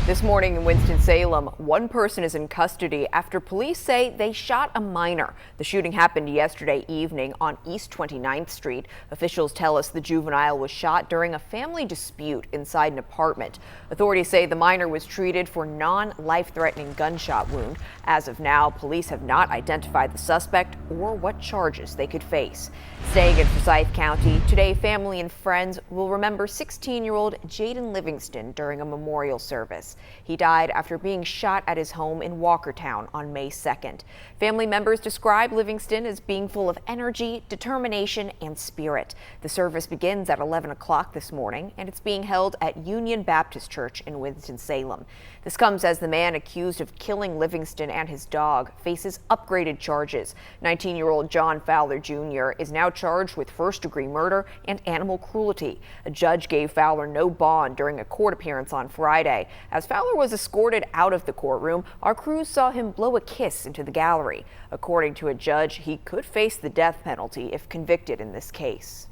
This morning in Winston-Salem, one person is in custody after police say they shot a minor. The shooting happened yesterday evening on East 29th Street. Officials tell us the juvenile was shot during a family dispute inside an apartment. Authorities say the minor was treated for non-life-threatening gunshot wound. As of now, police have not identified the suspect or what charges they could face. Staying in Forsyth County, today family and friends will remember 16-year-old Jaden Livingston during a memorial service. He died after being shot at his home in Walkertown on May 2nd. Family members describe Livingston as being full of energy, determination, and spirit. The service begins at 11 o'clock this morning, and it's being held at Union Baptist Church in Winston-Salem. This comes as the man accused of killing Livingston and his dog faces upgraded charges. 19-year-old John Fowler Jr. is now charged with first-degree murder and animal cruelty. A judge gave Fowler no bond during a court appearance on Friday. As Fowler was escorted out of the courtroom, our crews saw him blow a kiss into the gallery. According to a judge, he could face the death penalty if convicted in this case.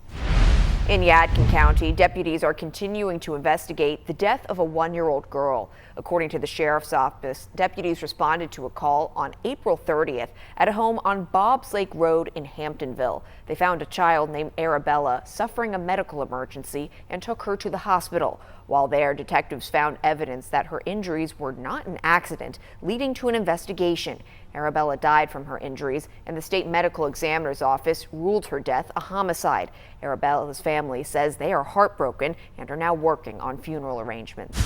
In Yadkin County, deputies are continuing to investigate the death of a 1-year-old girl. According to the sheriff's office, deputies responded to a call on April 30th at a home on Bob's Lake Road in Hamptonville. They found a child named Arabella suffering a medical emergency and took her to the hospital. While there, detectives found evidence that her injuries were not an accident, leading to an investigation. Arabella died from her injuries, and the state medical examiner's office ruled her death a homicide. Arabella's family says they are heartbroken and are now working on funeral arrangements.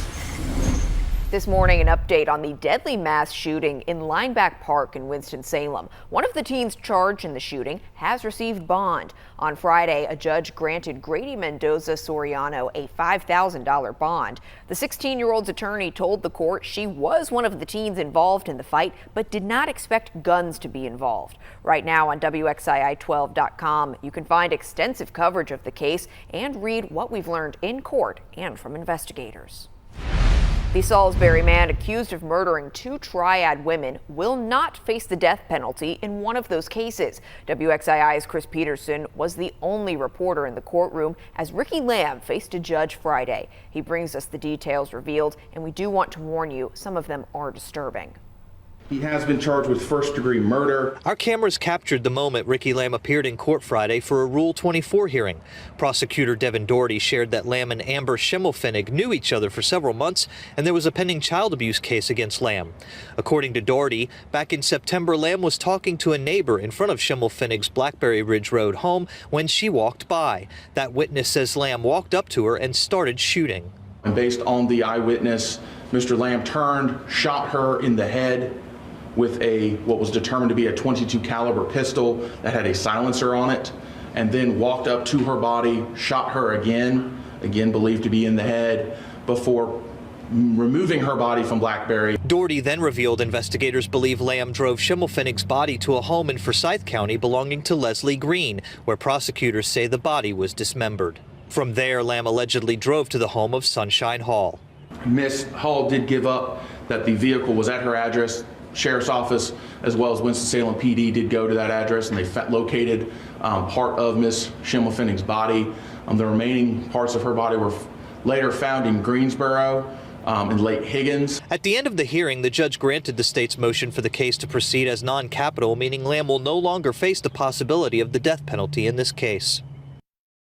This morning, an update on the deadly mass shooting in Lineback Park in Winston-Salem. One of the teens charged in the shooting has received bond. On Friday, a judge granted Grady Mendoza Soriano a $5,000 bond. The 16-year-old's attorney told the court she was one of the teens involved in the fight, but did not expect guns to be involved. Right now on WXII12.com, you can find extensive coverage of the case and read what we've learned in court and from investigators. The Salisbury man accused of murdering 2 triad women will not face the death penalty in one of those cases. WXII's Chris Peterson was the only reporter in the courtroom as Ricky Lamb faced a judge Friday. He brings us the details revealed, and we do want to warn you, some of them are disturbing. He has been charged with first-degree murder. Our cameras captured the moment Ricky Lamb appeared in court Friday for a Rule 24 hearing. Prosecutor Devin Doherty shared that Lamb and Amber Schimmelfinnig knew each other for several months, and there was a pending child abuse case against Lamb. According to Doherty, back in September, Lamb was talking to a neighbor in front of Schimmelfinnig's Blackberry Ridge Road home when she walked by. That witness says Lamb walked up to her and started shooting. And based on the eyewitness, Mr. Lamb turned, shot her in the head with what was determined to be a .22 caliber pistol that had a silencer on it, and then walked up to her body, shot her again believed to be in the head, before removing her body from Blackberry. Doherty then revealed investigators believe Lamb drove Schimmelfinnig's body to a home in Forsyth County belonging to Leslie Green, where prosecutors say the body was dismembered. From there, Lamb allegedly drove to the home of Sunshine Hall. Miss Hall did give up that the vehicle was at her address. Sheriff's Office as well as Winston-Salem PD did go to that address, and they located part of Miss Schimmelfinnig's body. The remaining parts of her body were later found in Greensboro and Lake Higgins. At the end of the hearing, the judge granted the state's motion for the case to proceed as non-capital, meaning Lamb will no longer face the possibility of the death penalty in this case.